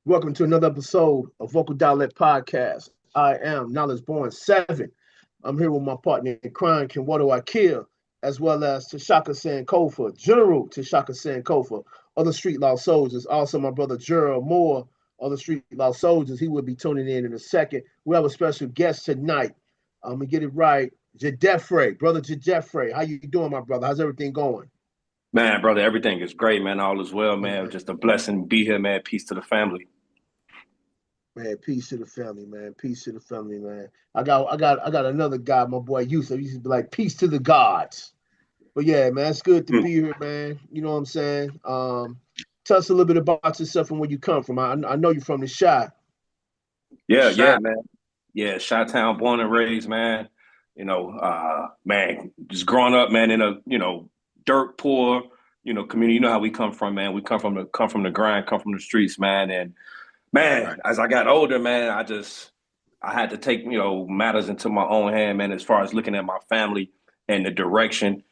Welcome to another episode of Vocal Dialect Podcast. I am Knowledge Born 7. I'm here with my partner in crime, Kenwato Akil, as well as Tashaka Sankofa, General Tashaka Sankofa, other street law soldiers. Also, my brother Gerald Moore, other street law soldiers. He will be tuning in a second. We have a special guest tonight. I'm going to get it right. Djedefre, brother Djedefre. How you doing, my brother? How's everything going? Man, brother, everything is great, man. All is well, man. Just a blessing to be here, man. Peace to the family. Man, peace to the family, man. Peace to the family, man. I got another guy, my boy Yusuf. He used to be like, peace to the gods. But yeah, man, it's good to Mm. be here, man. You know what I'm saying? Tell us a little bit about yourself and where you come from. I know you're from the Shy. Yeah, man. Yeah, Chi-Town, born and raised, man. Man, just growing up, man, in a, dirt poor, community. You know how we come from, man. We come from the grind, come from the streets, man. And man, Right. as I got older, man, I had to take, matters into my own hand, man, as far as looking at my family and the direction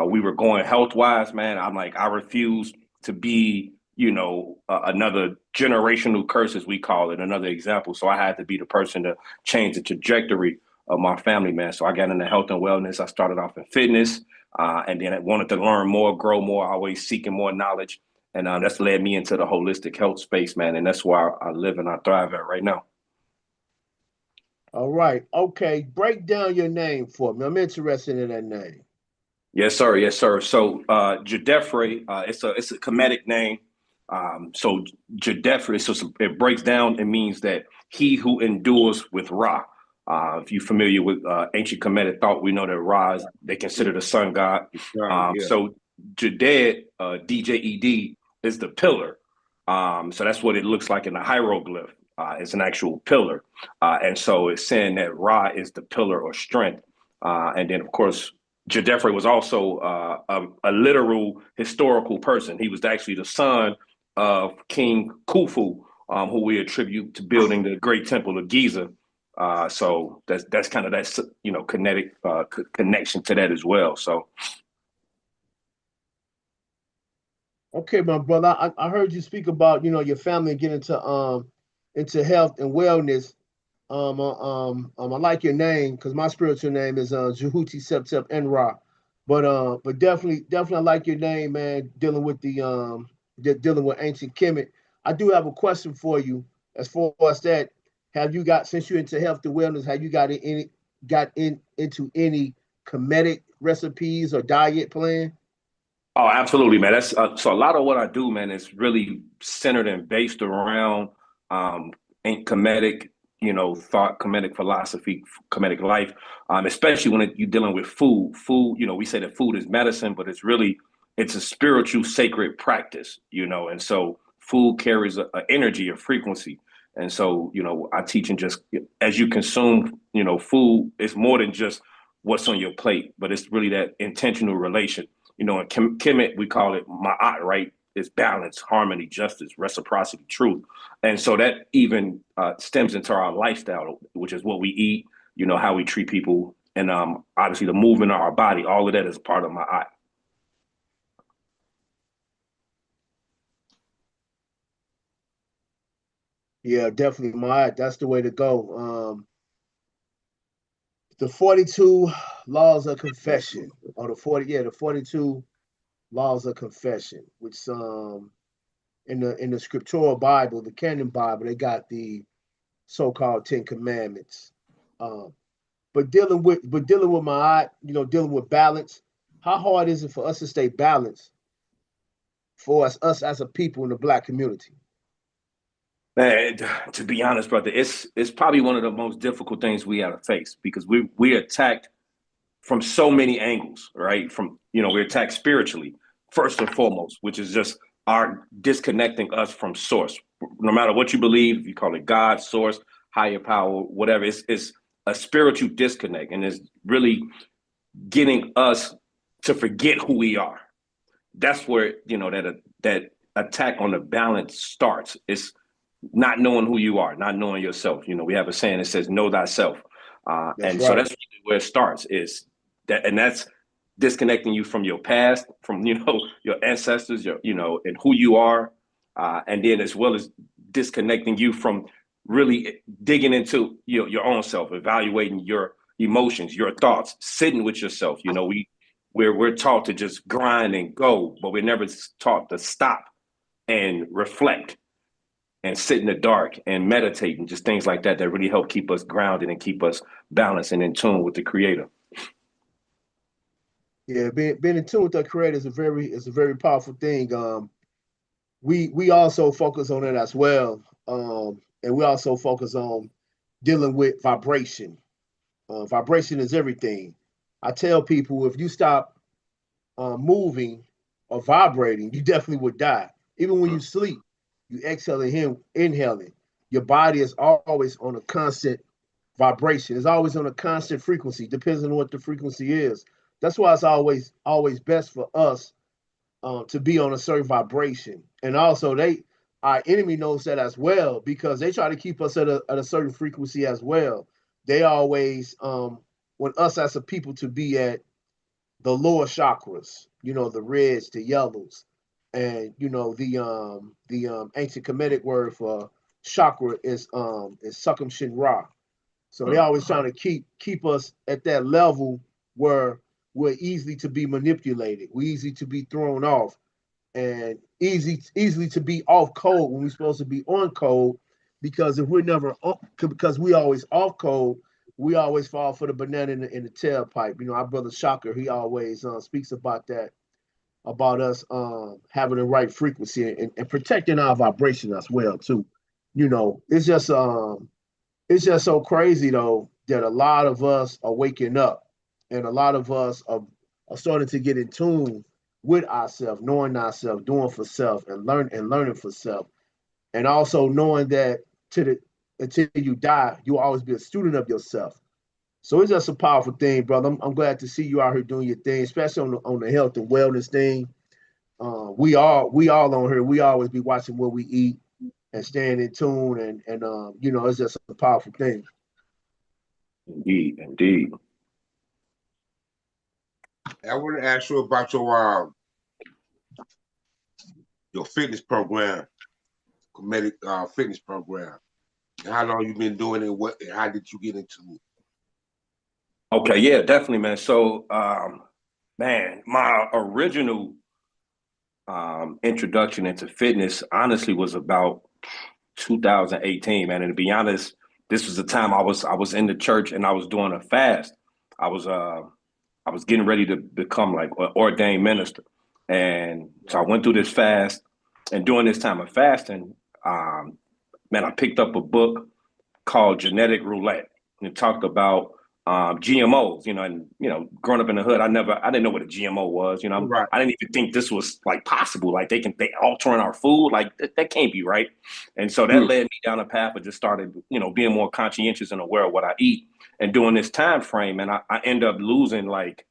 we were going health wise, man. I'm like, I refuse to be, another generational curse, as we call it, another example. So I had to be the person to change the trajectory of my family, man. So I got into health and wellness. I started off in fitness, and then I wanted to learn more, grow more, always seeking more knowledge. And that's led me into the holistic health space, man. And that's where I live and I thrive at right now. All right. Okay. Break down your name for me. I'm interested in that name. Yes, sir. Yes, sir. So Djedefre, it's a Kemetic name. So Djedefre, it breaks down. It means that he who endures with Ra. If you're familiar with ancient Kemetic thought, we know that Ra is they consider the sun god. Yeah. So Djed, Djed, is the pillar. So that's what it looks like in the hieroglyph. It's an actual pillar, and so it's saying that Ra is the pillar or strength. And then, of course, Djedefre was also a literal historical person. He was actually the son of King Khufu, who we attribute to building the Great Temple of Giza. So that's kind of that kinetic connection to that as well. So Okay, my brother. I heard you speak about your family and get into health and wellness. I like your name because my spiritual name is Jehuti Septep Enra. But definitely I like your name, man. Dealing with ancient Kemet. I do have a question for you as far as that. Have you got since you're into health and wellness? Have you into any Kemetic recipes or diet plan? oh, absolutely, man. That's so a lot of what I do, man, is really centered and based around um, comedic, thought, comedic philosophy, comedic life. Especially when you're dealing with food. Food, we say that food is medicine, but it's a spiritual, sacred practice, and so food carries a energy, a frequency. And so, I teach and just as you consume, food, it's more than just what's on your plate, but it's really that intentional relation. In Kemet, we call it ma'at, right? It's balance, harmony, justice, reciprocity, truth. And so that even stems into our lifestyle, which is what we eat, how we treat people, and obviously the movement of our body. All of that is part of ma'at. Yeah, definitely, my that's the way to go. The 42 laws of confession, or the 42 laws of confession, which in the scriptural Bible, the canon Bible, they got the so-called Ten Commandments. Um, but dealing with my dealing with balance. How hard is it for us to stay balanced for us as a people in the Black community? Man, to be honest, brother, it's probably one of the most difficult things we have to face because we attacked from so many angles, right? From we're attacked spiritually first and foremost, which is just our disconnecting us from source. No matter what you believe, you call it God, source, higher power, whatever. It's a spiritual disconnect, and it's really getting us to forget who we are. That's where that attack on the balance starts. It's not knowing who you are, not knowing yourself. We have a saying that says "Know thyself," That's and so right. that's really where it starts. Is that, and that's disconnecting you from your past, from your ancestors, and who you are, and then as well as disconnecting you from really digging into your own self, evaluating your emotions, your thoughts, sitting with yourself. We're taught to just grind and go, but we're never taught to stop and reflect and sit in the dark and meditate and just things like that that really help keep us grounded and keep us balanced and in tune with the creator. Yeah, being in tune with the creator is a very powerful thing. We also focus on it as well, and we also focus on dealing with vibration. Vibration is everything. I tell people if you stop moving or vibrating, you definitely would die. Even when you sleep, you exhaling, inhaling. Your body is always on a constant vibration. It's always on a constant frequency, depends on what the frequency is. That's why it's always best for us to be on a certain vibration. And also, our enemy knows that as well because they try to keep us at a certain frequency as well. They always want us as a people to be at the lower chakras, the reds, the yellows, and the ancient Kemetic word for chakra is Sukum Shin Ra. So they always trying to keep us at that level where we're easily to be manipulated, we're easy to be thrown off, and easily to be off code when we're supposed to be on code. Because if we're never because we always off code, we always fall for the banana in the tailpipe. Our brother Shocker, he always speaks about that, about us having the right frequency and protecting our vibration as well too. It's just so crazy though that a lot of us are waking up, and a lot of us are starting to get in tune with ourselves, knowing ourselves, doing for self, and learning for self, and also knowing that until you die, you will always be a student of yourself. So it's just a powerful thing, brother. I'm glad to see you out here doing your thing, especially on the health and wellness thing. We all on here. We always be watching what we eat and staying in tune, and it's just a powerful thing. Indeed, indeed. I want to ask you about your fitness program, comedic fitness program. And how long you been doing it? What? And how did you get into it? Okay, yeah, definitely, man. So, man, my original introduction into fitness honestly was about 2018, man. And to be honest, this was the time I was in the church and I was doing a fast. I was I was getting ready to become like an ordained minister, and so I went through this fast. And during this time of fasting, um, man, I picked up a book called Genetic Roulette, and it talked about GMOs. And growing up in the hood, I didn't know what a GMO was. Right. I didn't even think this was like possible. Like they altering our food, like that can't be right. And so that led me down a path of just started, being more conscientious and aware of what I eat. And during this time frame, and I end up losing like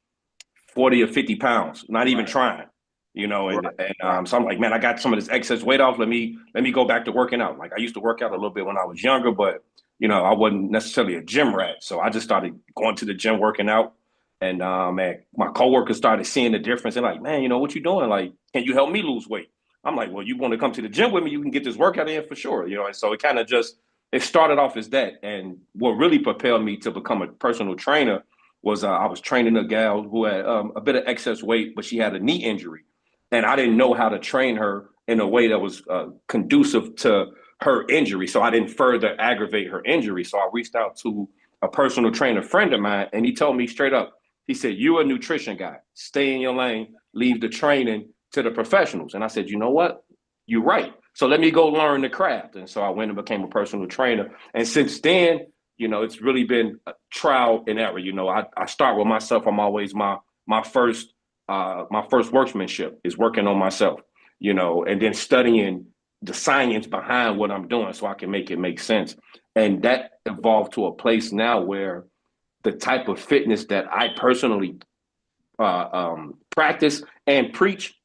40 or 50 pounds, not even trying, Right. so I'm like, man, I got some of this excess weight off. Let me go back to working out. Like I used to work out a little bit when I was younger, but I wasn't necessarily a gym rat. So I just started going to the gym, working out. And man, my coworkers started seeing the difference. They're like, man, what you doing? Like, can you help me lose weight? I'm like, well, you want to come to the gym with me? You can get this workout in for sure. And so it started off as that. And what really propelled me to become a personal trainer was I was training a gal who had a bit of excess weight, but she had a knee injury. And I didn't know how to train her in a way that was conducive to her injury. So I didn't further aggravate her injury. So I reached out to a personal trainer friend of mine, and he told me straight up, he said, "You a nutrition guy, stay in your lane, leave the training to the professionals." And I said, you know what? You're right. So let me go learn the craft. And so I went and became a personal trainer. And since then, it's really been a trial and error. I start with myself. I'm always my first workmanship is working on myself, and then studying the science behind what I'm doing so I can make it make sense. And that evolved to a place now where the type of fitness that I personally practice and preach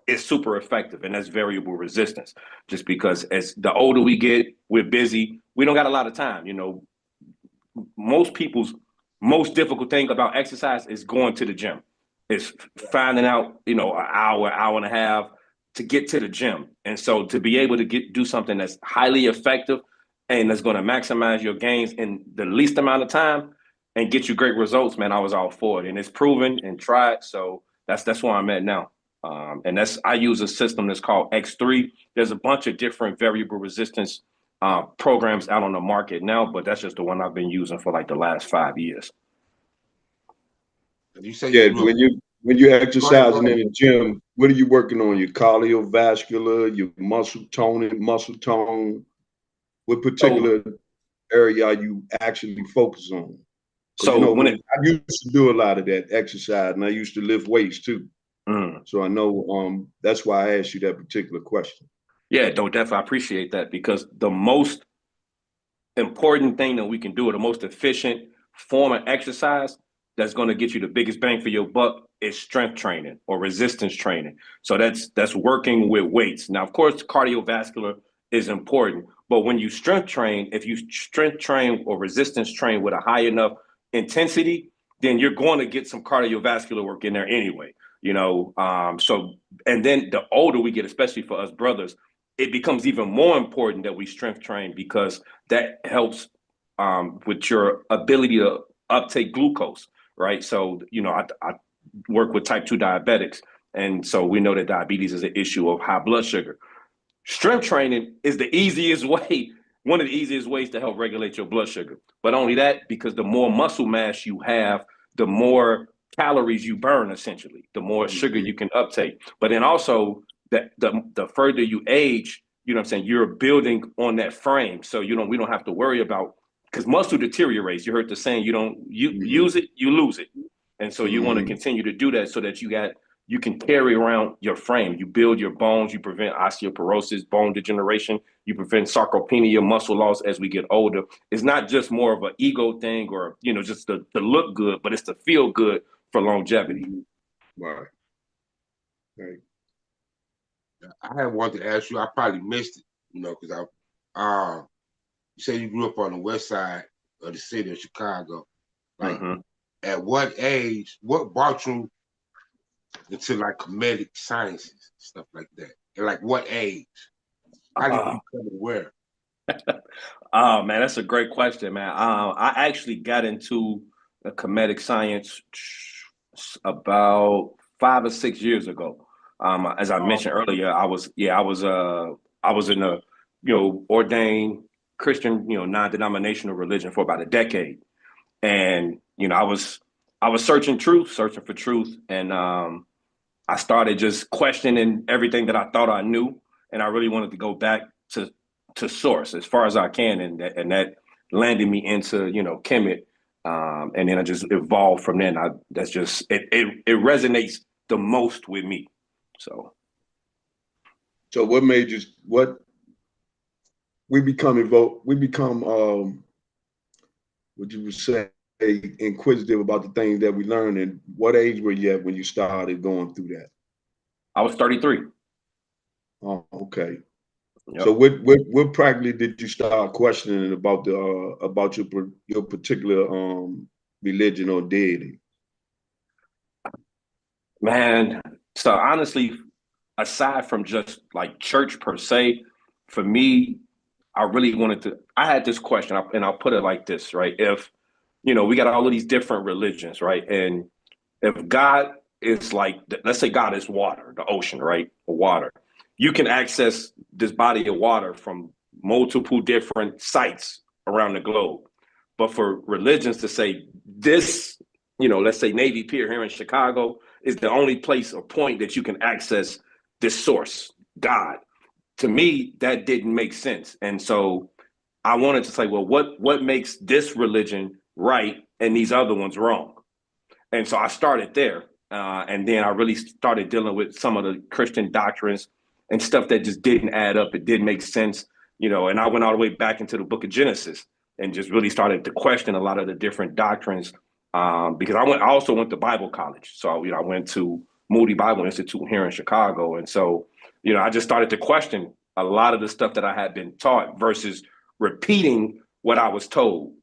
is super effective, and that's variable resistance. Just because as the older we get, we're busy. We don't got a lot of time. Most people's most difficult thing about exercise is going to the gym. It's finding out, an hour and a half to get to the gym. And so to be able to do something that's highly effective and that's going to maximize your gains in the least amount of time and get you great results, man, I was all for it. And it's proven and tried. So that's where I'm at now. And I use a system that's called X3. There's a bunch of different variable resistance programs out on the market now, but that's just the one I've been using for like the last 5 years. You say Yeah, when you're exercising in the gym, what are you working on? Your cardiovascular, your muscle toning, muscle tone? What particular area are you actually focused on? So I used to do a lot of that exercise, and I used to lift weights too. So I know that's why I asked you that particular question. Yeah, definitely. I appreciate that, because the most important thing that we can do, or the most efficient form of exercise that's going to get you the biggest bang for your buck, is strength training or resistance training. So that's working with weights. Now, of course, cardiovascular is important, but when you strength train, if you strength train or resistance train with a high enough intensity, then you're going to get some cardiovascular work in there anyway. So, and then the older we get, especially for us brothers, it becomes even more important that we strength train, because that helps with your ability to uptake glucose, right? So, I work with type 2 diabetics. And so we know that diabetes is an issue of high blood sugar. Strength training is the easiest way, one of the easiest ways to help regulate your blood sugar. But only that, because the more muscle mass you have, the more calories you burn, essentially, the more sugar you can uptake. But then also, the further you age, you're building on that frame. So we don't have to worry about, because muscle deteriorates. You heard the saying, you use it, you lose it. And so you want to continue to do that so that you can carry around your frame. You build your bones, you prevent osteoporosis, bone degeneration, you prevent sarcopenia, muscle loss as we get older. It's not just more of an ego thing or, just to look good, but it's to feel good for longevity. Right. I had one to ask you. I probably missed it, because you say you grew up on the west side of the city of Chicago. Like, at what age, what brought you into like comedic sciences, stuff like that? And like what age? How did you become aware? Oh man, that's a great question, man. I actually got into comedic science about 5 or 6 years ago. As I mentioned earlier, I was in a ordained Christian, non-denominational religion for about a decade, and I was searching for truth, and I started just questioning everything that I thought I knew, and I really wanted to go back to source as far as I can, and that landed me into Kemet, and then I just evolved from then. That's just it resonates the most with me. So what made you we become what you would say inquisitive about the things that we learn? And what age were you at when you started going through that? I was 33. Oh, okay. Yep. So what practically did you start questioning about your particular religion or deity? Man, so honestly, aside from just like church per se, for me, I had this question, and I'll put it like this, right? If, we got all of these different religions, right? And if God is like, let's say God is water, the ocean, right? Or water. You can access this body of water from multiple different sites around the globe. But for religions to say this, let's say Navy Pier here in Chicago is the only place or point that you can access this source, God. To me, that didn't make sense. And so I wanted to say, well, what makes this religion right and these other ones wrong? And so I started there. And then I really started dealing with some of the Christian doctrines and stuff that just didn't add up. It didn't make sense, and I went all the way back into the book of Genesis and just really started to question a lot of the different doctrines, because I also went to Bible college. So, I went to Moody Bible Institute here in Chicago. And so, I just started to question a lot of the stuff that I had been taught versus repeating what I was told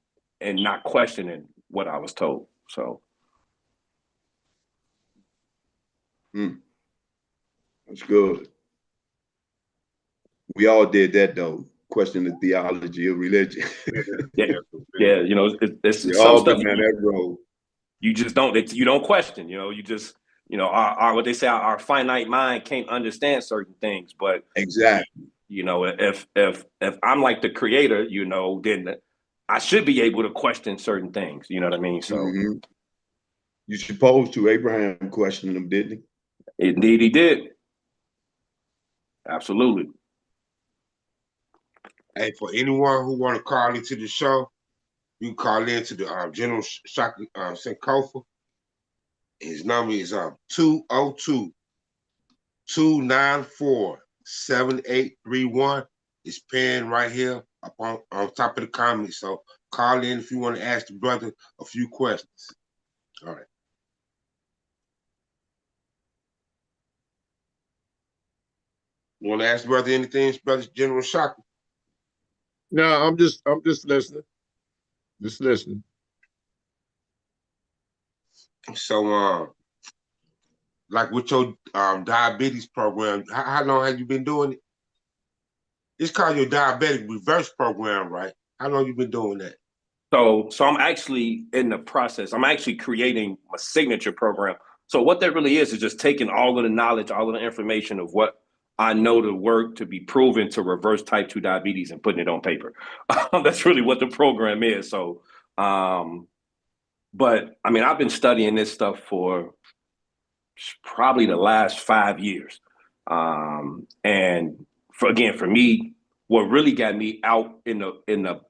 and not questioning what I was told. So. That's good. We all did that though. Question the theology of religion. Yeah, yeah. You know, We it's some all stuff been down that road. you just don't question. You know, you just our what they say our finite mind can't understand certain things. But Exactly. you know, if I'm like the creator, you know, then I should be able to question certain things. You know what I mean? So Mm-hmm. You supposed to. Abraham questioned them, didn't indeed, he did. Absolutely. Hey, for anyone who want to call into the show, you can call into the General Shaka Sankofa. His number is 202-294-7831. It's pinned right here up on top of the comments. So call in if you want to ask the brother a few questions. All right. You want to ask the brother anything, brother General Shaka? No, I'm just listening. Just listening. So like with your diabetes program, how long have you been doing it? It's called your diabetic reverse program, right? How long you been doing that? So I'm actually in the process. I'm actually creating a signature program. So what that really is just taking all of the knowledge, all of the information of what I know to work to be proven to reverse type 2 diabetes and putting it on paper. That's really what the program is. So, but I mean, I've been studying this stuff for probably the last 5 years. And for me, what really got me out in the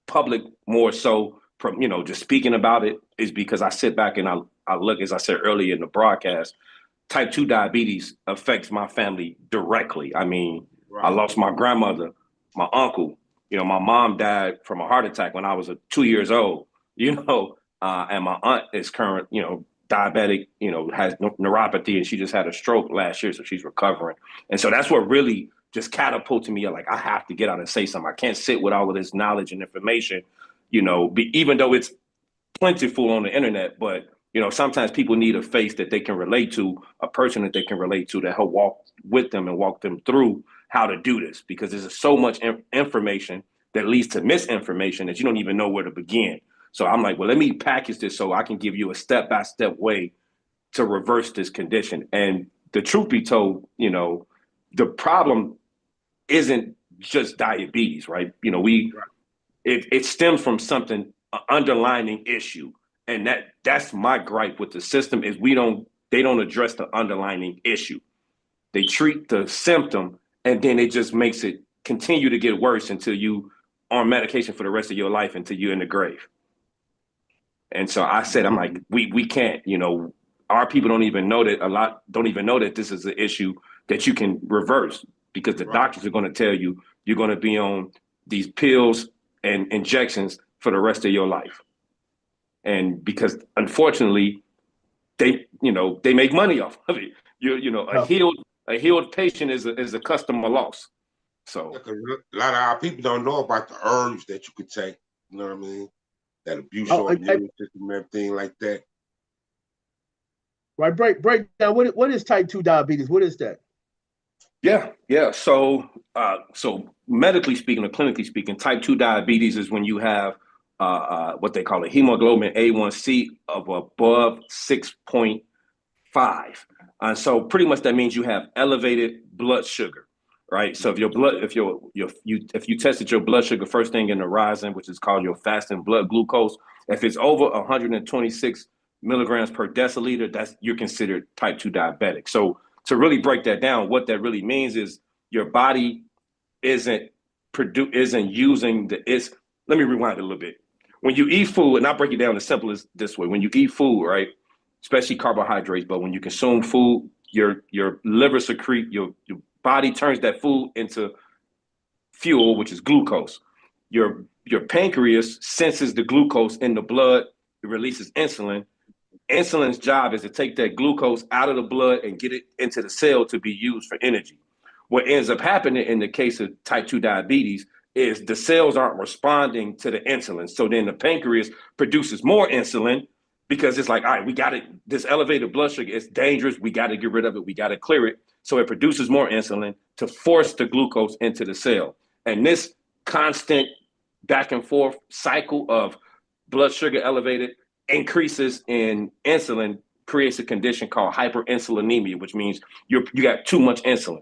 public more so from just speaking about it is because I sit back and I look, as I said earlier in the broadcast, type 2 diabetes affects my family directly. I mean, I lost my grandmother, my uncle, my mom died from a heart attack when I was 2 years old, and my aunt is current, diabetic, has neuropathy, and she just had a stroke last year, so she's recovering. And so that's what really just catapulted me. Like, I have to get out and say something. I can't sit with all of this knowledge and information, even though it's plentiful on the internet, but sometimes people need a face that they can relate to, a person that they can relate to, that help walk with them and walk them through how to do this, because there's so much information that leads to misinformation that you don't even know where to begin. So I'm like, well, let me package this so I can give you a step-by-step way to reverse this condition. And the truth be told, the problem isn't just diabetes, right? It stems from something, an underlying issue. And that's my gripe with the system is they don't address the underlying issue. They treat the symptom, and then it just makes it continue to get worse until you on medication for the rest of your life, until you're in the grave. And so I said, I'm like, we can't, our people don't even know that this is an issue that you can reverse, because the doctors are going to tell you you're going to be on these pills and injections for the rest of your life. And because unfortunately they make money off of it. A healed patient is a customer loss. So a lot of our people don't know about the herbs that you could take. You know what I mean? That abuse your immune system and everything like that. Right. Break down. What is type 2 diabetes? What is that? Yeah. So medically speaking or clinically speaking, type 2 diabetes is when you have what they call a hemoglobin A1C of above 6.5. And so pretty much that means you have elevated blood sugar, right? So if you tested your blood sugar first thing in the horizon, which is called your fasting blood glucose, if it's over 126 milligrams per deciliter, you're considered type 2 diabetic. So to really break that down, what that really means is your body isn't using let me rewind a little bit. When you eat food, and I'll break it down as simple as this way. When you eat food, right, especially carbohydrates, but when you consume food, your liver secrete, your body turns that food into fuel, which is glucose. Your pancreas senses the glucose in the blood, it releases insulin. Insulin's job is to take that glucose out of the blood and get it into the cell to be used for energy. What ends up happening in the case of type 2 diabetes is the cells aren't responding to the insulin. So then the pancreas produces more insulin, because it's like, all right, we got it. This elevated blood sugar is dangerous. We got to get rid of it. We got to clear it. So it produces more insulin to force the glucose into the cell. And this constant back and forth cycle of blood sugar elevated increases in insulin creates a condition called hyperinsulinemia, which means you got too much insulin.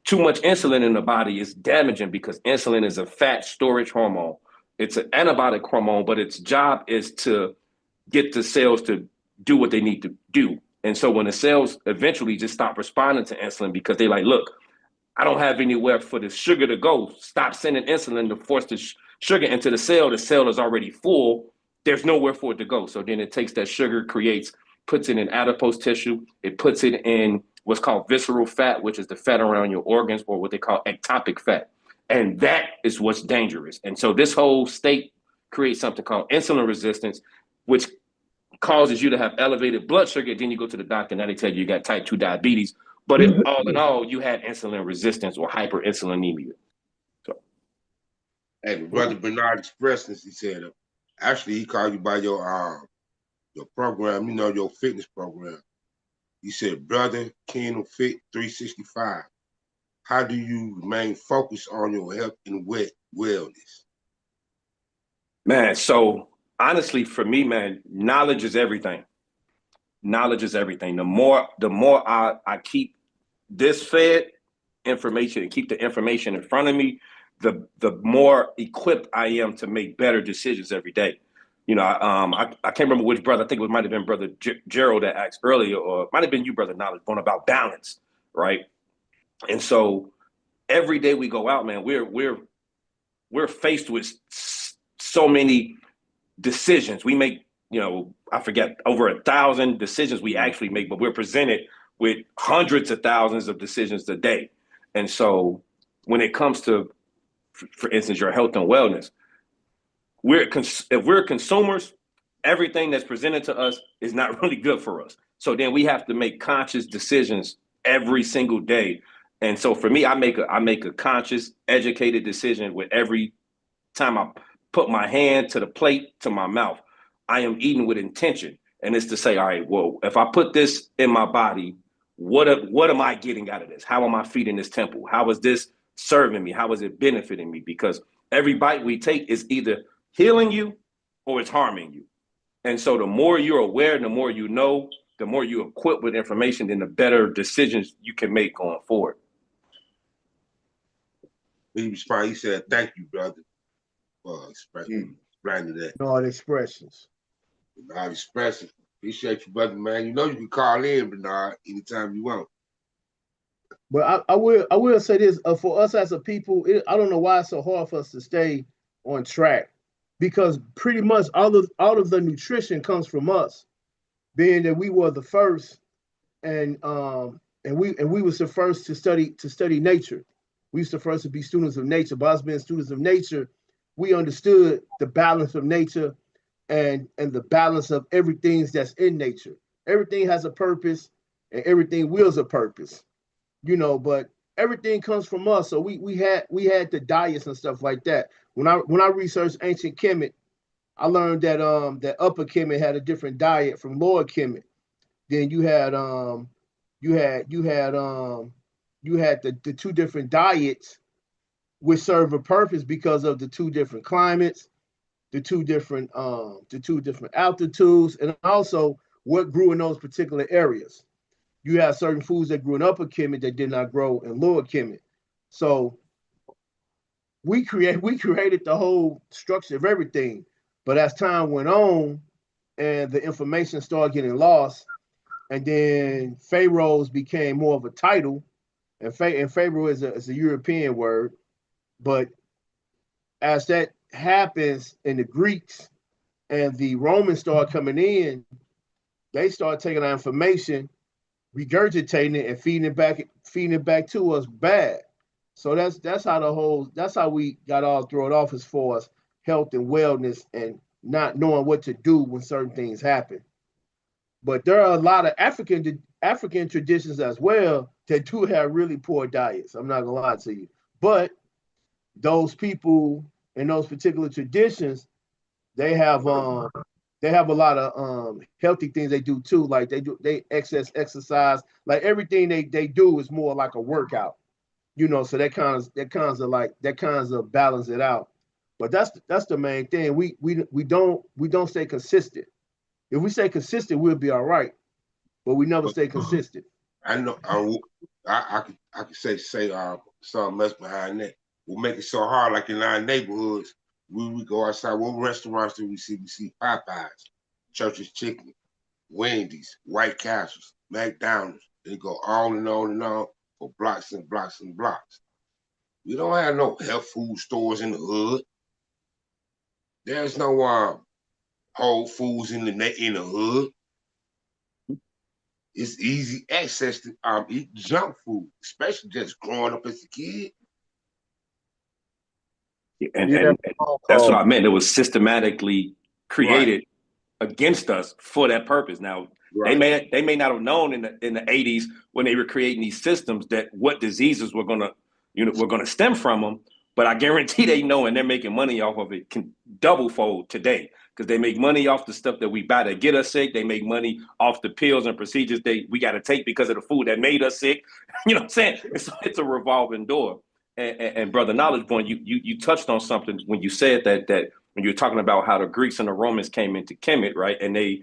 Too much insulin in the body is damaging because insulin is a fat storage hormone. It's an antibiotic hormone, but its job is to get the cells to do what they need to do. And so when the cells eventually just stop responding to insulin because they like, look, I don't have anywhere for the sugar to go. Stop sending insulin to force the sugar into the cell is already full. There's nowhere for it to go. So then it takes that sugar, puts it in adipose tissue. It puts it in what's called visceral fat, which is the fat around your organs, or what they call ectopic fat. And that is what's dangerous. And so this whole state creates something called insulin resistance, which causes you to have elevated blood sugar. Then you go to the doctor and now they tell you got type 2 diabetes. But all in all, you had insulin resistance or hyperinsulinemia. So, and Brother Bernard expressed this. He said, actually, he called you by your program, your fitness program. He said, Brother Ken Fit 365. How do you remain focused on your health and wellness? Man, so honestly, for me, man, knowledge is everything. Knowledge is everything. The more I keep this fed information and keep the information in front of me, the more equipped I am to make better decisions every day. I can't remember which brother. I think it might have been Brother Gerald that asked earlier, or it might have been you, Brother Knowledge, one about balance, right? And so every day we go out, man, we're faced with so many decisions. We make, I forget, over 1,000 decisions we actually make, but we're presented with hundreds of thousands of decisions a day. And so when it comes to, for instance, your health and wellness, if we're consumers, everything that's presented to us is not really good for us. So then we have to make conscious decisions every single day. And so for me, I make a conscious, educated decision with every time I put my hand to the plate, to my mouth. I am eating with intention. And it's to say, all right, well, if I put this in my body, what am I getting out of this? How am I feeding this temple? How is this serving me? How is it benefiting me? Because every bite we take is either healing you or it's harming you. And so the more you're aware, the more you know, the more you're equipped with information, then the better decisions you can make going forward. He said, thank you, brother, for explaining that. Bernard expressions. Bernard expressions. Appreciate you, brother, man. You can call in, Bernard, anytime you want. But I will say this, for us as a people, I don't know why it's so hard for us to stay on track, because pretty much all of the nutrition comes from us, being that we were the first, and we was the first to study nature. We used to first to be students of nature. By us being students of nature, we understood the balance of nature and the balance of everything that's in nature. Everything has a purpose and everything wills a purpose, but everything comes from us. So we had the diets and stuff like that. When I researched ancient Kemet, I learned that that Upper Kemet had a different diet from Lower Kemet. Then you had the two different diets which serve a purpose because of the two different climates, the two different altitudes, and also what grew in those particular areas. You have certain foods that grew in Upper Kemet that did not grow in Lower Kemet. So we created the whole structure of everything. But as time went on and the information started getting lost, and then pharaohs became more of a title, and pharaoh is a European word, but as that happens in the Greeks and the Romans start coming in, they start taking our information, regurgitating it, and feeding it back to us bad. So that's how we got all thrown off as far as health and wellness and not knowing what to do when certain things happen. But there are a lot of African traditions as well that do have really poor diets. I'm not gonna lie to you. But those people in those particular traditions, they have they have a lot of healthy things they do too. Like they exercise. Like everything they do is more like a workout. So that kinds of balance it out. But that's the main thing. We don't stay consistent. If we stay consistent, we'll be all right. But we never stay consistent. I know. I could say something else behind that. We'll make it so hard, like in our neighborhoods. We go outside. What restaurants do we see? We see Popeyes, Church's Chicken, Wendy's, White Castles, McDonald's. They go on and on and on for blocks and blocks and blocks. We don't have no health food stores in the hood. There's no Whole Foods in the hood. It's easy access to eat junk food, especially just growing up as a kid. And that's what I meant. It was systematically created against us for that purpose. Now, they may not have known in the 80s when they were creating these systems that what diseases were gonna stem from them. But I guarantee they know, and they're making money off of it can double fold today, because they make money off the stuff that we buy to get us sick. They make money off the pills and procedures we got to take because of the food that made us sick. You know what I'm saying? It's a revolving door. And Brother Knowledge Point, you touched on something when you said that when you were talking about how the Greeks and the Romans came into Kemet, right? And they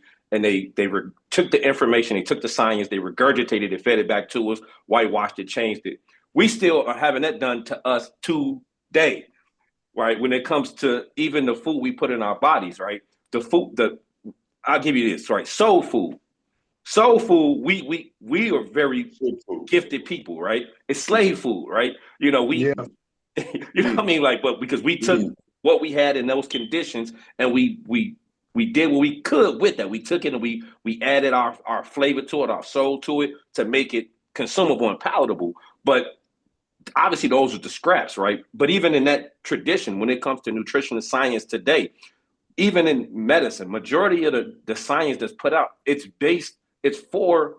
took the information, they took the science, they regurgitated it, fed it back to us, whitewashed it, changed it. We still are having that done to us today, right? When it comes to even the food we put in our bodies, right? I'll give you this, right? Soul food. Soul food, we are very gifted people, right? It's slave food, right? You know what I mean? Like, but because we took what we had in those conditions and we did what we could with that. We took it and we added our flavor to it, our soul to it, to make it consumable and palatable. But obviously those are the scraps, right? But even in that tradition, when it comes to nutrition and science today, even in medicine, majority of the science that's put out, it's for,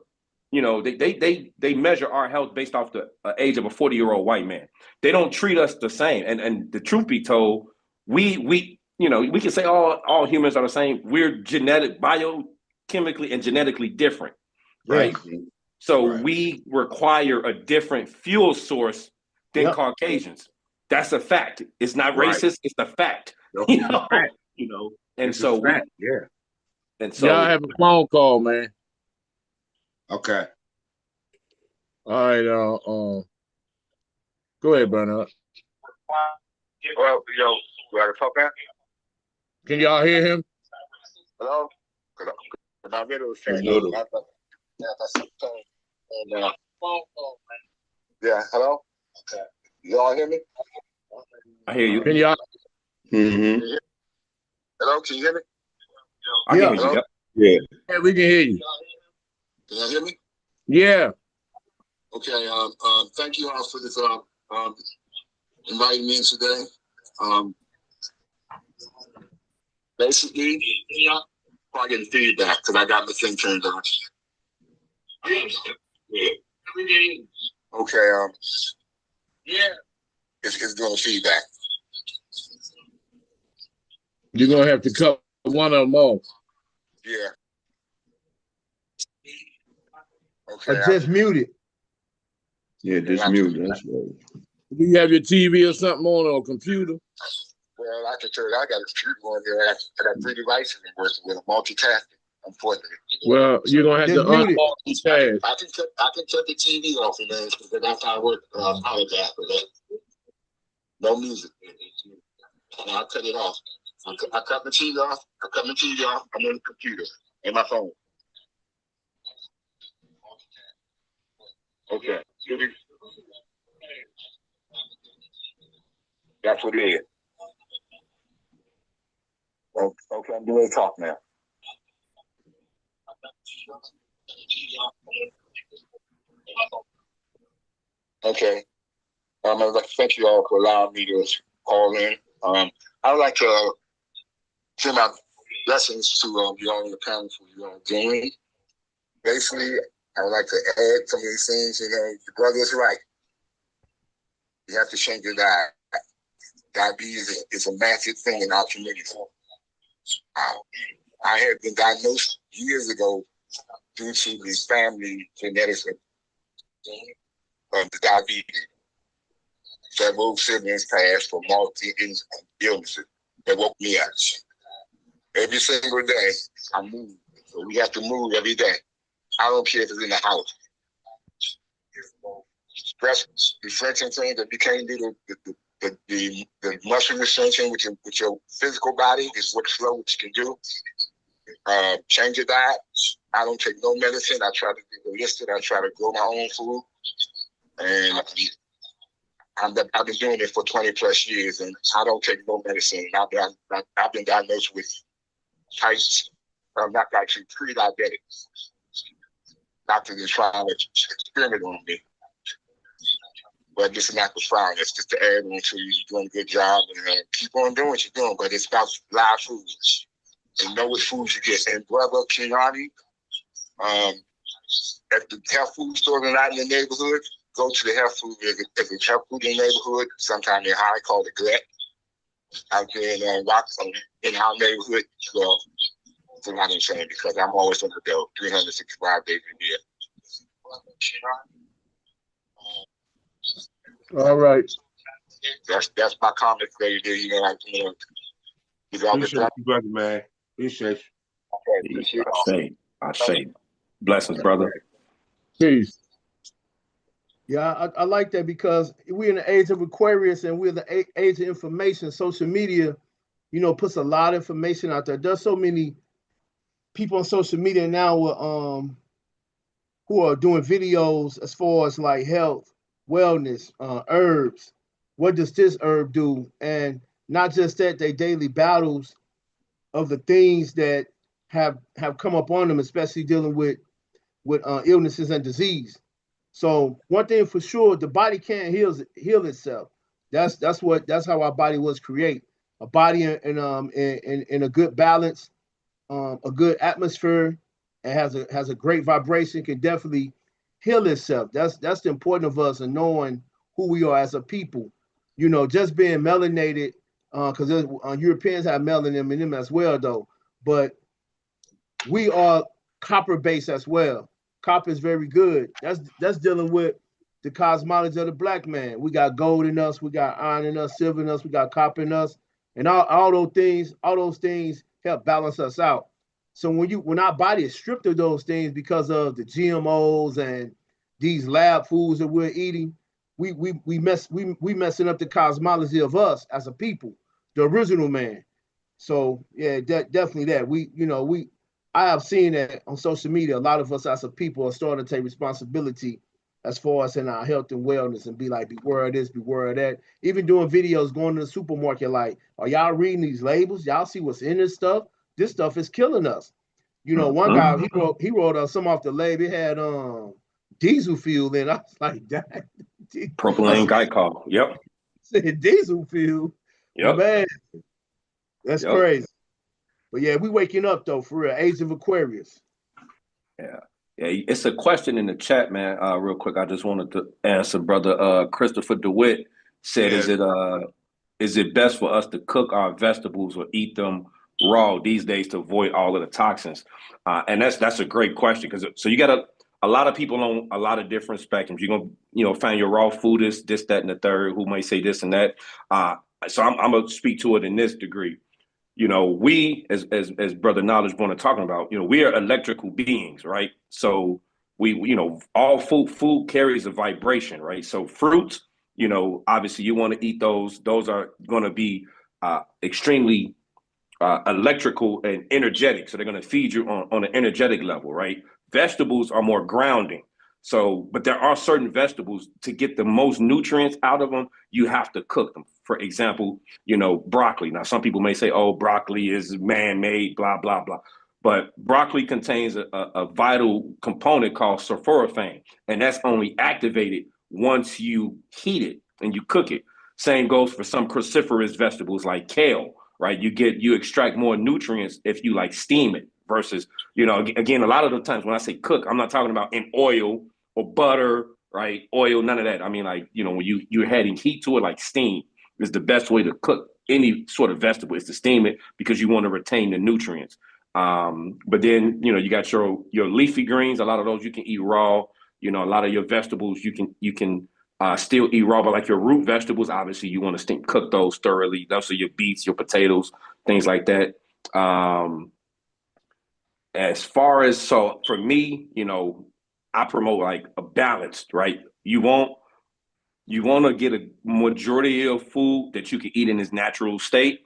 they measure our health based off the age of a 40-year-old white man. They don't treat us the same. And the truth be told, we can say all humans are the same. We're biochemically and genetically different, right? So we require a different fuel source than Caucasians. That's a fact. It's not racist. It's a fact. And it's so and so y'all have a phone call, man. Okay. All right. Go ahead, Bernard. Well, you gotta talk now? Can y'all hear him? Hello? Cause my video was changed. Yeah, hello? Okay. Y'all hear me? I hear you. Can y'all? Hello, can you hear me? I hear you. Yeah, we can hear you. Can you hear me? Yeah. Okay. Thank you all for this. Inviting me in today. Basically, probably getting feedback because I got my thing turned on. Okay. It's doing feedback. You're gonna have to cut one of them off. Yeah. Okay. Just mute it. Yeah, just mute. That's right. Do you have your TV or something on or a computer? Well, I can tell you, I got a computer on here. I got 3 devices working with a multitasking, unfortunately. Well, you're gonna have to multitask. I can cut the TV off of there because that's how I work. I apologize for that. No music. And I'll cut it off. I cut the TV off. I'm on the computer and my phone. Okay. That's what it is. Okay, I'm doing a talk now. Okay. I'd like to thank you all for allowing me to call in. I would like to send out lessons to you all in the panel for you all doing. Basically, I would like to add some of these things. The brother is right. You have to change your diet. Diabetes is a massive thing in our community. I had been diagnosed years ago due to the family genetics of the diabetes. Several siblings passed from multi illnesses that woke me up. Every single day, I move. So we have to move every day. I don't care if it's in the house. Stress restriction things that you can't do the muscle restriction with your physical body is what what you can do. Change your diet. I don't take no medicine. I try to be holistic. I try to grow my own food. And I've been doing it for 20 plus years, and I don't take no medicine. I've been diagnosed with types, not actually pre-diabetic. Doctors are trying to experiment on me. But this is not the frown. It's just to add on to you. You're doing a good job, and keep on doing what you're doing. But it's about live foods. And know what foods you get. And brother Keanu, at the health food stores and out in the neighborhood, go to the health food. If it's health food in the neighborhood, sometimes they're high, called the glut. Out there in our neighborhood, well, it's not insane because I'm always on the go 365 days a year. All right. That's my comment for you. Appreciate you, brother, man. Appreciate you. I say. Blessings, brother. Peace. Yeah, I like that because we're in the age of Aquarius and we're the age of information. Social media, puts a lot of information out there. There's so many people on social media now who are doing videos as far as like health, wellness, herbs. What does this herb do? And not just that, they daily battles of the things that have come up on them, especially dealing with illnesses and disease. So one thing for sure, the body can't heal itself. That's how our body was created. A body in a good balance, a good atmosphere, and has a great vibration can definitely heal itself. That's the important of us and knowing who we are as a people. Just being melanated, because Europeans have melanin in them as well, though. But we are copper based as well. Copper is very good. That's dealing with the cosmology of the black man. We got gold in us, we got iron in us, silver in us, we got copper in us, and all those things help balance us out. So when our body is stripped of those things because of the GMOs and these lab foods that we're eating, we messing up the cosmology of us as a people, the original man. So yeah, definitely that I have seen that on social media. A lot of us as a people are starting to take responsibility as far as in our health and wellness and be like, beware of this, beware of that. Even doing videos, going to the supermarket, like, are y'all reading these labels? Y'all see what's in this stuff? This stuff is killing us. One guy, he wrote some off the label. It had diesel fuel in. I was like, that propylene glycol. Yep. Said diesel fuel. Yep. Man, that's crazy. But yeah, we waking up though, for real. Age of Aquarius. Yeah. It's a question in the chat, man. Real quick, I just wanted to answer. Brother Christopher DeWitt said, "Is it best for us to cook our vegetables or eat them raw these days to avoid all of the toxins?" And that's a great question because you got a lot of people on a lot of different spectrums. You're gonna find your raw food is this, that, and the third. Who might say this and that. So I'm gonna speak to it in this degree. We as Brother Knowledge want to talking about, we are electrical beings, right? So we all food carries a vibration, right? So fruits, obviously you want to eat those. Those are going to be extremely electrical and energetic. So they're going to feed you on an energetic level, right? Vegetables are more grounding. So, but there are certain vegetables to get the most nutrients out of them, you have to cook them. For example, broccoli. Now, some people may say, oh, broccoli is man-made, blah, blah, blah. But broccoli contains a vital component called sulforaphane, and that's only activated once you heat it and you cook it. Same goes for some cruciferous vegetables like kale, right? You extract more nutrients if you like steam it versus, again, a lot of the times when I say cook, I'm not talking about in oil or butter, right? Oil, none of that. I mean, like, when you're adding heat to it, like steam is the best way to cook any sort of vegetable is to steam it because you want to retain the nutrients. But then, you got your leafy greens. A lot of those you can eat raw. A lot of your vegetables you can still eat raw, but like your root vegetables, obviously you want to cook those thoroughly. Those are your beets, your potatoes, things like that. As far as, so for me, I promote like a balanced, right? You want to get a majority of food that you can eat in its natural state,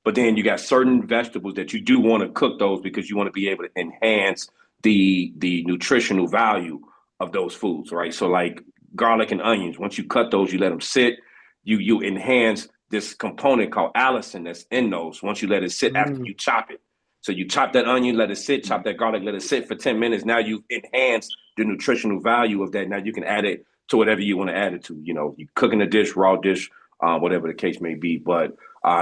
but then you got certain vegetables that you do want to cook those because you want to be able to enhance the nutritional value of those foods, right? So like garlic and onions, once you cut those, you let them sit, you enhance this component called allicin that's in those once you let it sit after you chop it. So you chop that onion, let it sit, chop that garlic, let it sit for 10 minutes. Now you've enhanced the nutritional value of that. Now you can add it to whatever you want to add it to. You cooking a dish, raw dish, whatever the case may be. But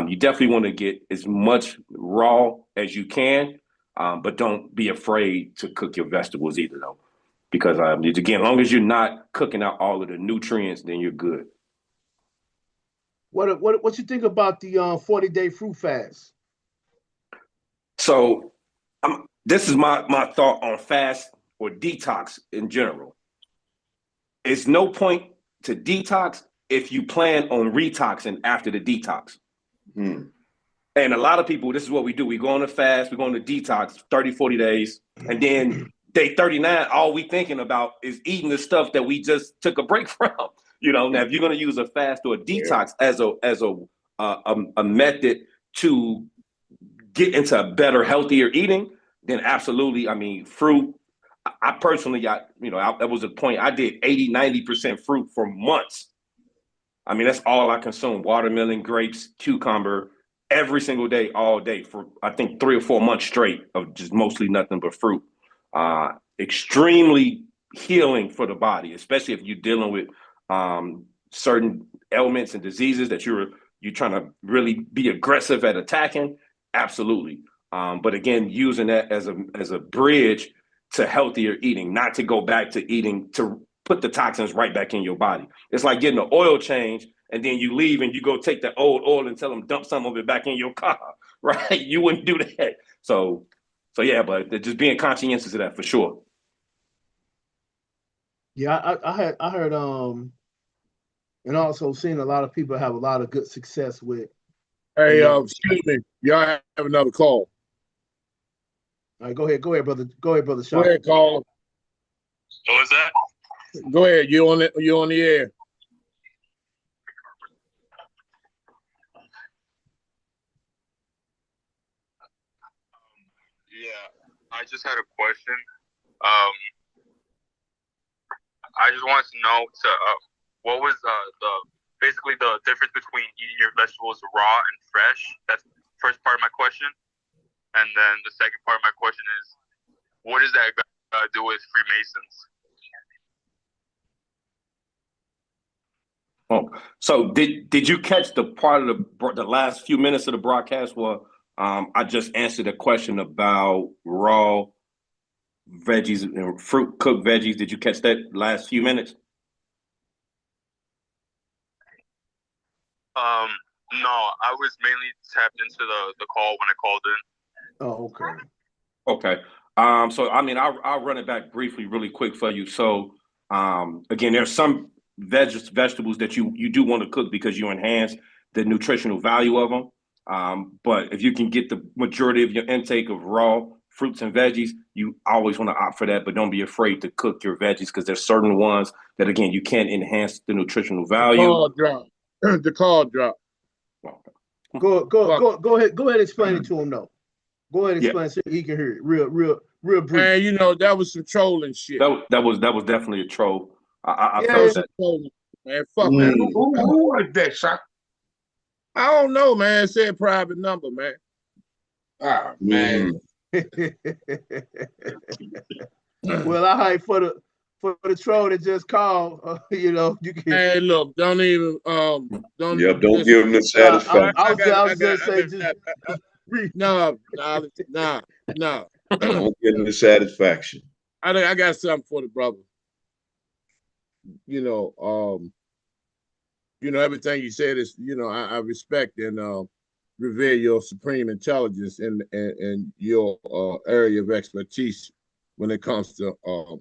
you definitely want to get as much raw as you can, but don't be afraid to cook your vegetables either, though. Because again, as long as you're not cooking out all of the nutrients, then you're good. What you think about the 40-day fruit fast? So this is my thought on fast or detox in general. It's no point to detox if you plan on retoxing after the detox. And a lot of people, this is what we do. We go on a fast, we go on a detox 30, 40 days, and then day 39, all we thinking about is eating the stuff that we just took a break from. Now if you're going to use a fast or a detox as a method to get into a better, healthier eating, then absolutely. I mean, fruit. I personally got, that was a point. I did 80, 90% fruit for months. I mean, that's all I consumed: watermelon, grapes, cucumber, every single day, all day for I think 3 or 4 months straight of just mostly nothing but fruit. Extremely healing for the body, especially if you're dealing with certain ailments and diseases that you're trying to really be aggressive at attacking. Absolutely. But again, using that as a bridge to healthier eating, not to go back to eating to put the toxins right back in your body. It's like getting an oil change and then you leave and you go take the old oil and tell them dump some of it back in your car, right? You wouldn't do that. So yeah, but just being conscientious of that for sure. Yeah, I heard and also seen a lot of people have a lot of good success with. Hey, excuse me, y'all have another call. All right, go ahead, brother. Go ahead, brother. Go ahead, caller. What was that? Go ahead. You on the air. Yeah, I just had a question. I just wanted to know what was basically the difference between eating your vegetables raw and fresh. That's the first part of my question. And then the second part of my question is, what does that do with Freemasons? Oh, so did you catch the part of the last few minutes of the broadcast where I just answered a question about raw veggies and fruit, cooked veggies? Did you catch that last few minutes? No, I was mainly tapped into the call when I called in. Oh, okay. Okay. So I mean, I'll run it back briefly, really quick for you. So again, there's some vegetables that you do want to cook because you enhance the nutritional value of them. But if you can get the majority of your intake of raw fruits and veggies, you always want to opt for that. But don't be afraid to cook your veggies because there's certain ones that, again, you can't enhance the nutritional value. The call dropped. The call dropped. Go ahead and explain it to him though. Go ahead and explain so he can hear it real brief. Man, that was some trolling shit. That was definitely a troll. I felt that. Trolling, man, fuck man. Who was that, Shock? I don't know, man. It said private number, man. Ah, man. Well, I hype for the troll that just called. You can. Hey, look, don't even don't give him the satisfaction. I was just saying, no. Don't give him the satisfaction. I got something for the brother. Everything you said is, I respect, and revere your supreme intelligence and your area of expertise when it comes to a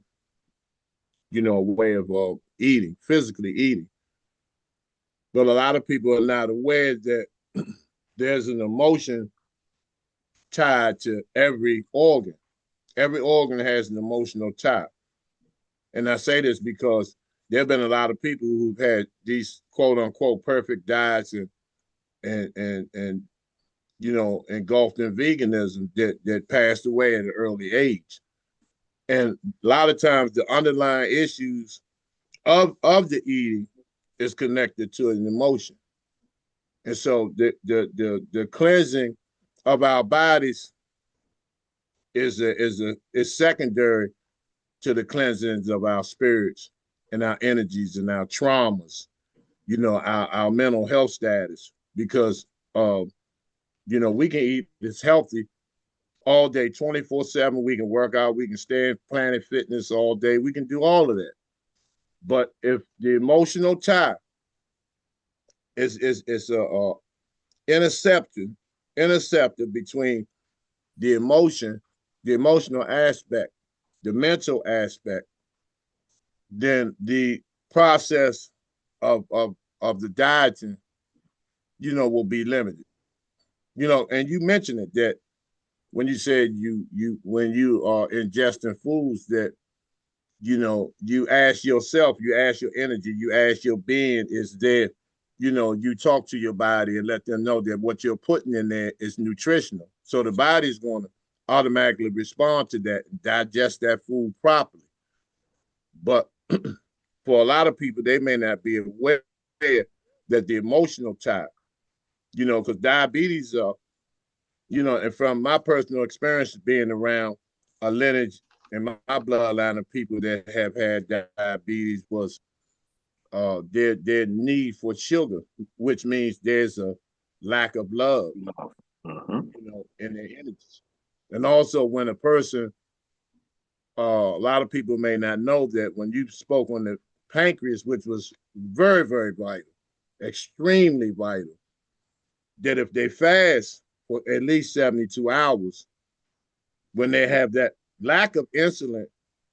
way of eating, physically eating. But a lot of people are not aware that there's an emotion tied to every organ. Every organ has an emotional tie. And I say this because there have been a lot of people who've had these quote unquote perfect diets and engulfed in veganism that passed away at an early age. And a lot of times the underlying issues of the eating is connected to an emotion. And so the cleansing of our bodies is secondary to the cleansings of our spirits and our energies and our traumas, our mental health status, because we can eat this healthy all day, 24/7. We can work out, we can stay in Planet Fitness all day, we can do all of that. But if the emotional tie is a interceptor between the emotional aspect, the mental aspect, then the process of the dieting, will be limited. And you mentioned it, that when you said when you are ingesting foods, that you ask yourself, you ask your energy, you ask your being, is there, you talk to your body and let them know that what you're putting in there is nutritional. So the body's going to automatically respond to that and digest that food properly. But for a lot of people, they may not be aware that the emotional tie, because diabetes, and from my personal experience being around a lineage and my bloodline of people that have had diabetes, was their need for sugar, which means there's a lack of love, in their energies. And also when a person, a lot of people may not know that when you spoke on the pancreas, which was very, very vital, extremely vital, that if they fast for at least 72 hours, when they have that lack of insulin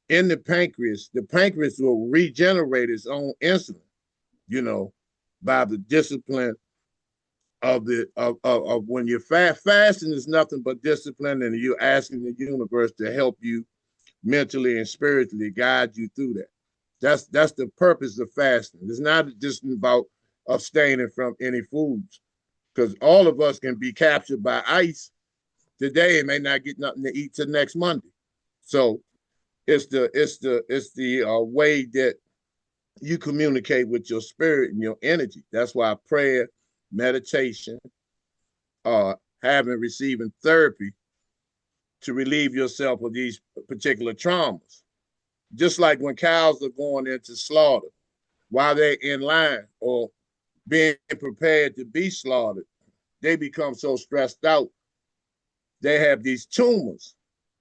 in the pancreas will regenerate its own insulin, by the discipline of when you're fasting is nothing but discipline, and you're asking the universe to help you mentally and spiritually, guide you through that. That's the purpose of fasting. It's not just about abstaining from any foods, because all of us can be captured by ice today and may not get nothing to eat till next Monday. So it's the way that you communicate with your spirit and your energy. That's why prayer, meditation, receiving therapy to relieve yourself of these particular traumas. Just like when cows are going into slaughter, while they're in line or being prepared to be slaughtered, they become so stressed out. They have these tumors.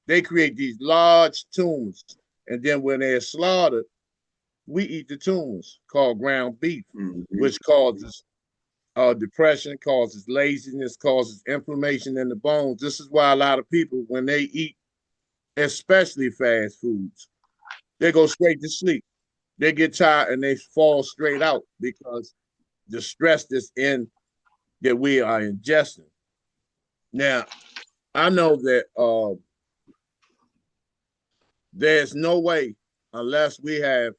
They create these large tumors. And then when they're slaughtered, we eat the tumors, called ground beef, which causes depression, causes laziness, causes inflammation in the bones. This is why a lot of people, when they eat, especially fast foods, they go straight to sleep. They get tired and they fall straight out because the stress that we are ingesting. Now, I know that there's no way, unless we have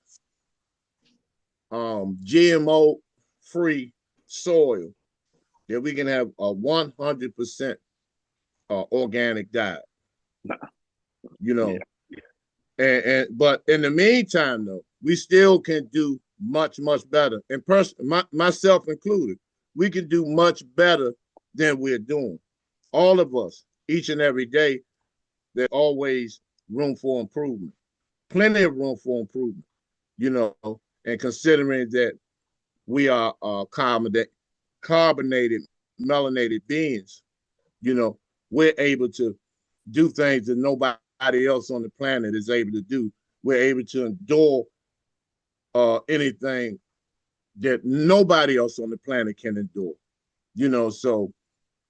GMO free soil, that we can have a 100% organic diet. But in the meantime, though, we still can do much, much better. And myself included, we can do much better than we're doing. All of us, each and every day, there's always room for improvement. Plenty of room for improvement, and considering that we are carbonated, melanated beings, we're able to do things that nobody else on the planet is able to do. We're able to endure anything that nobody else on the planet can endure. So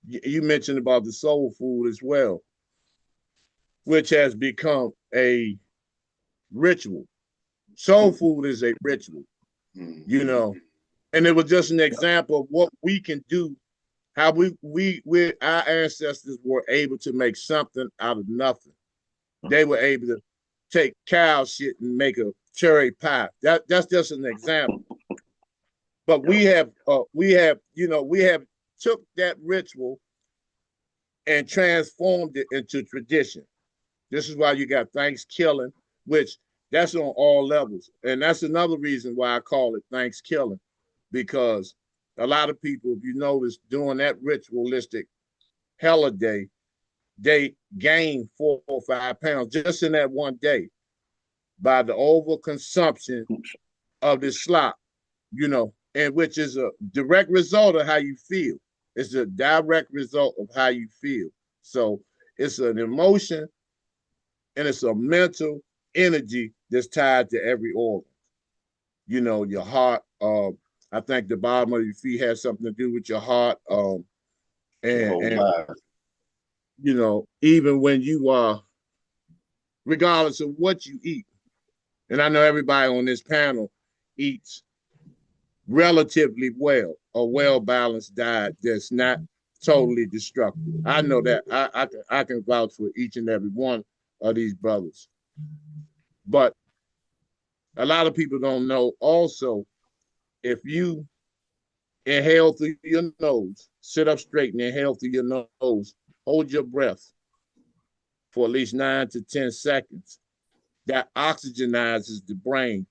You mentioned about the soul food as well, which has become a ritual. Soul food is a ritual, you know, and it was just an example of what we can do. How we our ancestors were able to make something out of nothing. They were able to take cow shit and make a cherry pie. That's just an example. But we have took that ritual and transformed it into tradition. This is why you got Thanksgiving, which that's on all levels. And that's another reason why I call it Thanksgiving, because a lot of people, if you notice, doing that ritualistic holiday, they gain 4 or 5 pounds just in that one day by the overconsumption of this slop, and which is a direct result of how you feel. It's a direct result of how you feel. So it's an emotion and it's a mental energy that's tied to every organ. Your heart. I think the bottom of your feet has something to do with your heart. And even when you are, regardless of what you eat, and I know everybody on this panel eats relatively well, a well-balanced diet that's not totally destructive. I know that. I can vouch for each and every one of these brothers. But a lot of people don't know also, if you inhale through your nose, sit up straight and inhale through your nose, hold your breath for at least 9 to 10 seconds. That oxygenizes the brain,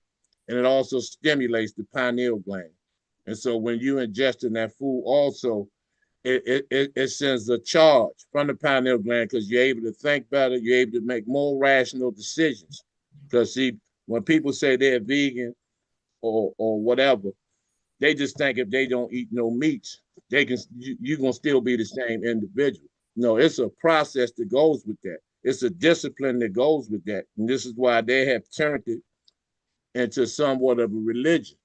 and it also stimulates the pineal gland. And so when you ingesting that food also, it sends a charge from the pineal gland, because you're able to think better, you're able to make more rational decisions. Because see, when people say they're vegan or whatever, they just think if they don't eat no meats, you're gonna still be the same individual. No, it's a process that goes with that. It's a discipline that goes with that. And this is why they have turned it into somewhat of a religion.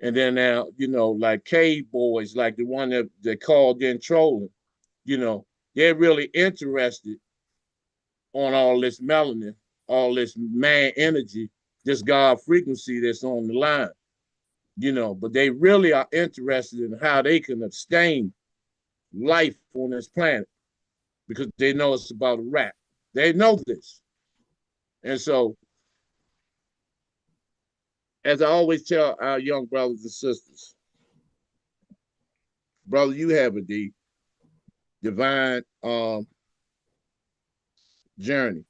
And then now, like cave boys, like the one that they called in trolling, they're really interested on all this melanin, all this man energy, this God frequency that's on the line, but they really are interested in how they can abstain life on this planet, because they know it's about a rat. They know this. And so, as I always tell our young brothers and sisters, brother, you have a divine journey.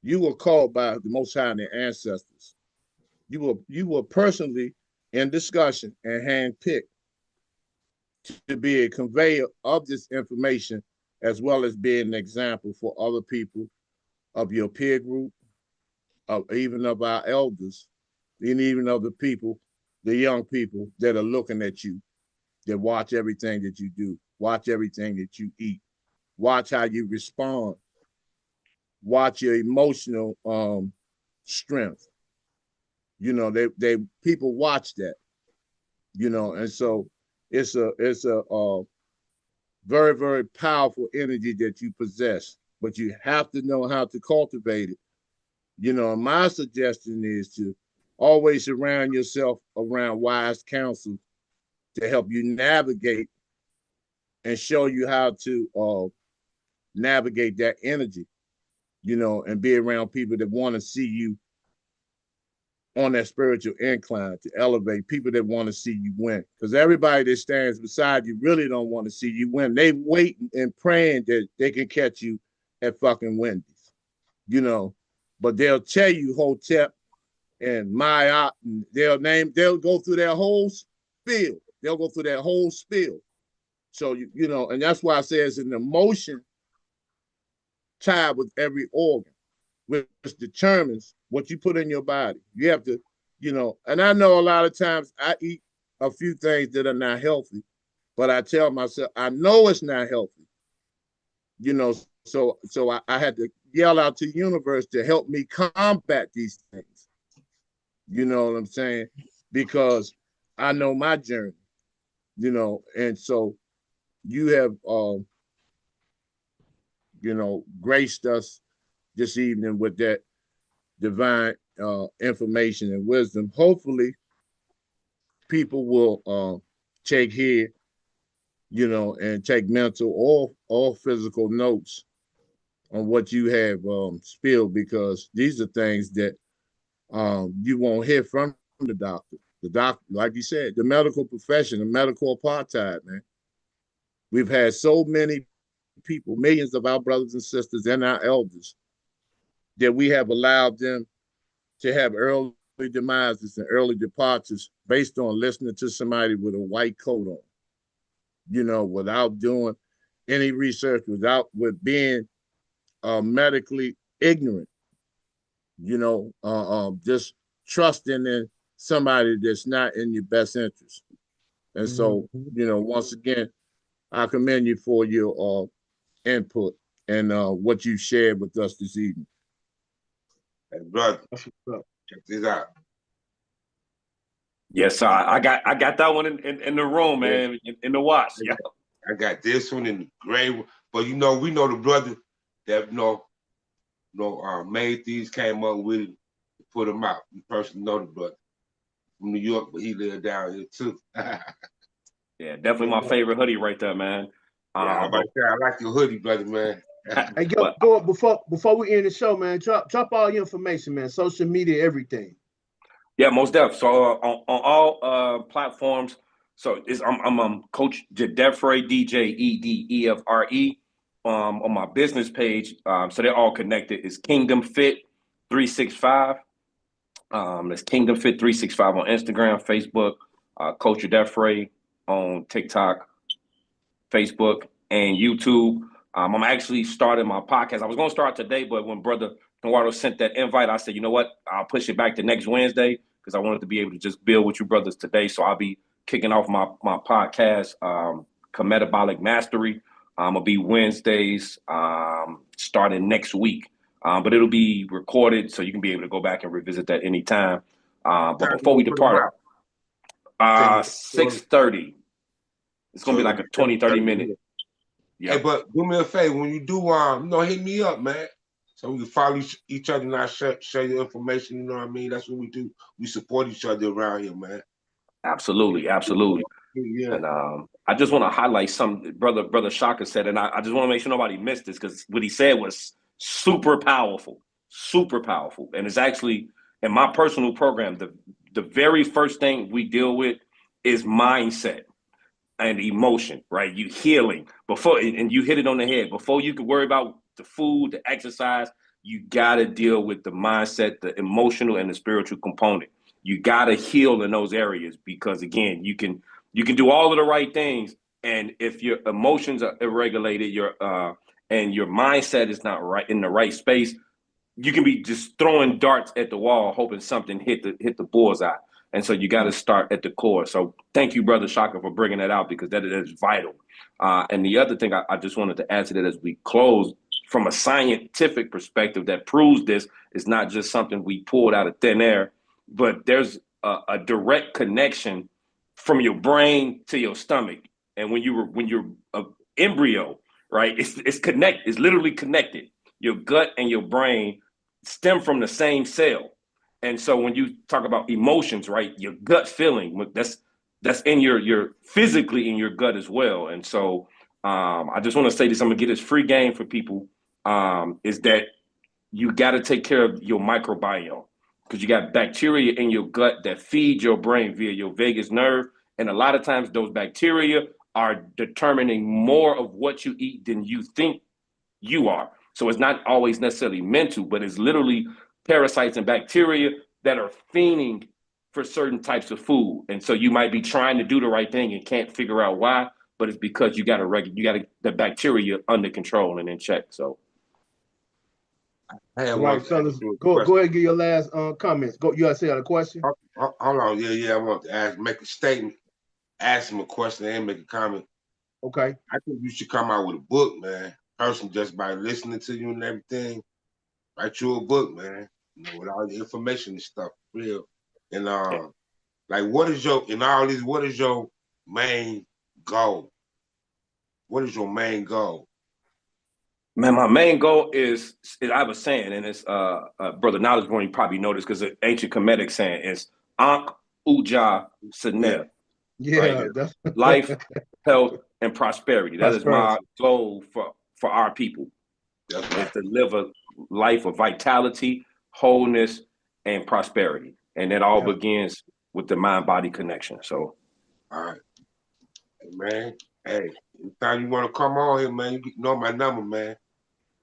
You were called by the Most High and their ancestors. You were personally in discussion and handpicked to be a conveyor of this information, as well as being an example for other people of your peer group, of even of our elders, and even of the people, the young people that are looking at you, that watch everything that you do, watch everything that you eat, watch how you respond, watch your emotional strength. They people watch that, and so it's a very, very powerful energy that you possess, but you have to know how to cultivate it. And my suggestion is to always surround yourself around wise counsel to help you navigate and show you how to navigate that energy, and be around people that want to see you on that spiritual incline, to elevate, people that want to see you win. Because everybody that stands beside you really don't want to see you win. They waiting and praying that they can catch you at fucking Wendy's, but they'll tell you Hotep and Maya, and they'll go through their whole spiel. They'll go through that whole spiel. So, and that's why I say it's an emotion tied with every organ, which determines what you put in your body. You have to, and I know a lot of times I eat a few things that are not healthy, but I tell myself, I know it's not healthy, so I had to yell out to the universe to help me combat these things. You know what I'm saying? Because I know my journey, and so you have, graced us this evening with that divine information and wisdom. Hopefully, people will take heed, and take mental or physical notes on what you have spilled, because these are things that you won't hear from the doctor. The doctor, like you said, the medical profession, the medical apartheid, man. We've had so many people, millions of our brothers and sisters and our elders, that we have allowed them to have early demises and early departures based on listening to somebody with a white coat on, without doing any research, with being medically ignorant, just trusting in somebody that's not in your best interest. And so, once again, I commend you for your input and what you shared with us this evening. Hey, brother, check this out. Yes, I got that one in the room, man, in the watch. Yeah. I got this one in the gray one. But we know the brother that made these, came up with it, put them out. We personally know the brother from New York, but he lived down here too. Yeah, definitely my favorite hoodie right there, man. I like your hoodie, brother, man. Hey, go before we end the show, man. Drop all your information, man. Social media, everything. Yeah, most definitely. So on all platforms. So I'm Coach Djedefre, DJEDEFRE. On my business page, so they're all connected. Is Kingdom Fit 365. That's Kingdom Fit 365 on Instagram, Facebook. Coach Djedefre on TikTok, Facebook, and YouTube. I'm actually starting my podcast. I was going to start today, but when Brother Eduardo sent that invite, I said, you know what? I'll push it back to next Wednesday because I wanted to be able to just build with you brothers today. So I'll be kicking off my podcast, Metabolic Mastery. It'll be Wednesdays starting next week. But it'll be recorded so you can be able to go back and revisit that anytime. But before we depart, 6:30. It's going to be like a 20, 30 minute. Yep. Hey, but do me a favor. When you do, hit me up, man. So we can follow each other and I share your information. You know what I mean? That's what we do. We support each other around here, man. Absolutely. Yeah. And I just want to highlight something Brother Shaka said, and I just want to make sure nobody missed this because what he said was super powerful. And it's actually in my personal program, the very first thing we deal with is mindset and emotion, right? You healing before, and you hit it on the head. Before you can worry about the food, the exercise, you got to deal with the mindset, the emotional and the spiritual component. You got to heal in those areas because again, you can do all of the right things. And if your emotions are irregulated, and your mindset is not right in the right space, you can be just throwing darts at the wall, hoping something hit the bullseye. And so you got to start at the core. So thank you, Brother Shaka, for bringing that out because that is vital. And the other thing I just wanted to add to that as we close, from a scientific perspective that proves this is not just something we pulled out of thin air, but there's a direct connection from your brain to your stomach. And when you're an embryo, right, it's connected. It's literally connected. Your gut and your brain stem from the same cell. And so when you talk about emotions, right, your gut feeling, that's in your physically in your gut as well. And so I just want to say this, I'm gonna get this free game for people, is that you got to take care of your microbiome because you got bacteria in your gut that feed your brain via your vagus nerve. And a lot of times those bacteria are determining more of what you eat than you think you are. So it's not always necessarily mental, but it's literally parasites and bacteria that are fiending for certain types of food. And so you might be trying to do the right thing and can't figure out why, but it's because you got the bacteria under control and in check. So. All right, fellas, go ahead and give your last comments. Go. You had a question? Hold on. Yeah. I want to make a statement, ask him a question, and make a comment. Okay. I think you should come out with a book, man. Person, just by listening to you and everything, write you a book, man. With all the information and stuff, real. And what is your main goal? what is your main goal? Man, my main goal is I have a saying, and it's brother knowledge born, you probably know this because the ancient Kemetic saying is Ankh Uja Senev. Yeah, Right? that's Life, health, and prosperity. That is my prosperity. goal for our people. That's Is right. to live a life of vitality, wholeness, and prosperity. And it all Yeah. begins with the mind-body connection. So All right. Hey, man. Hey, anytime you want to come on here, man, you know my number, man.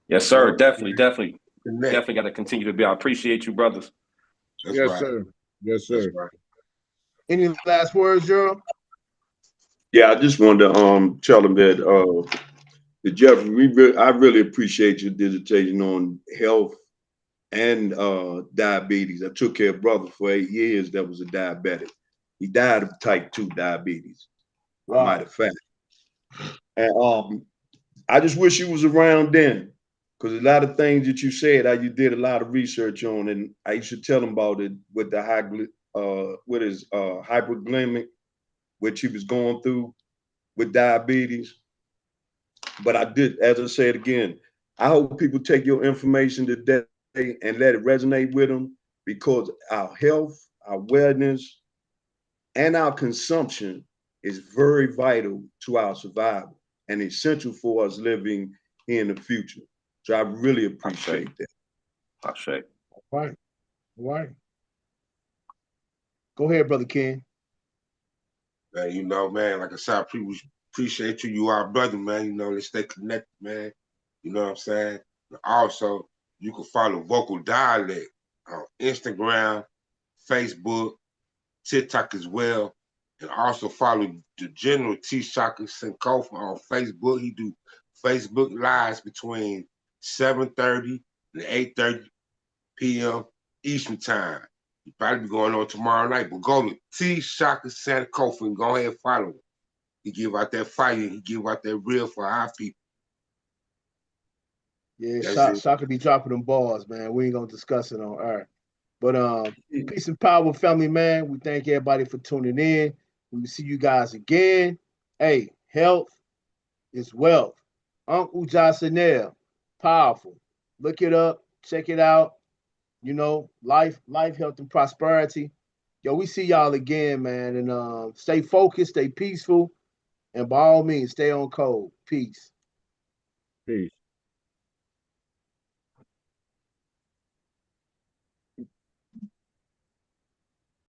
yes, You sir. know, Definitely connect. got to continue to be. I appreciate you, brothers. That's Yes, right. sir. Yes, That's sir. right. Any last words, Gerald? Yeah, I just wanted to tell them that Djedefre, I really appreciate your dissertation on health and diabetes. I took care of brother for 8 years that was a diabetic. He died of type 2 diabetes, a matter Wow. of fact. And I just wish you was around then, because a lot of things that you said, you did a lot of research on, and I used to tell him about it with the hyperglycemic, which he was going through with diabetes. But I did, as I said again, I hope people take your information today and let it resonate with them, because our health, our wellness, and our consumption is very vital to our survival and essential for us living in the future. So I really appreciate that. Ashe. All right. All right. Go ahead, Brother Ken. Man, you know, man, like I said, I appreciate you. You are a brother, man. You know, let's stay connected, man. You know what I'm saying? And also, you can follow Vocal Dialect on Instagram, Facebook, TikTok as well. And also follow the General T. Shaka Senkofa on Facebook. He do Facebook Lives between 7:30 and 8:30 p.m. Eastern Time. He probably be going on tomorrow night, but go to T. Shaka Sankofa and go ahead and follow him. He give out that fire. He give out that real for our people. Yeah, That's it. Shaka be dropping them balls, man. We ain't gonna discuss it on air. But peace and power, family, man. We thank everybody for tuning in. We will see you guys again. Hey, health is wealth. Uncle Jocelyn, powerful. Look it up, check it out. You know, life, health, and prosperity. Yo, we see y'all again, man. And stay focused, stay peaceful, and by all means, stay on code. Peace. Peace.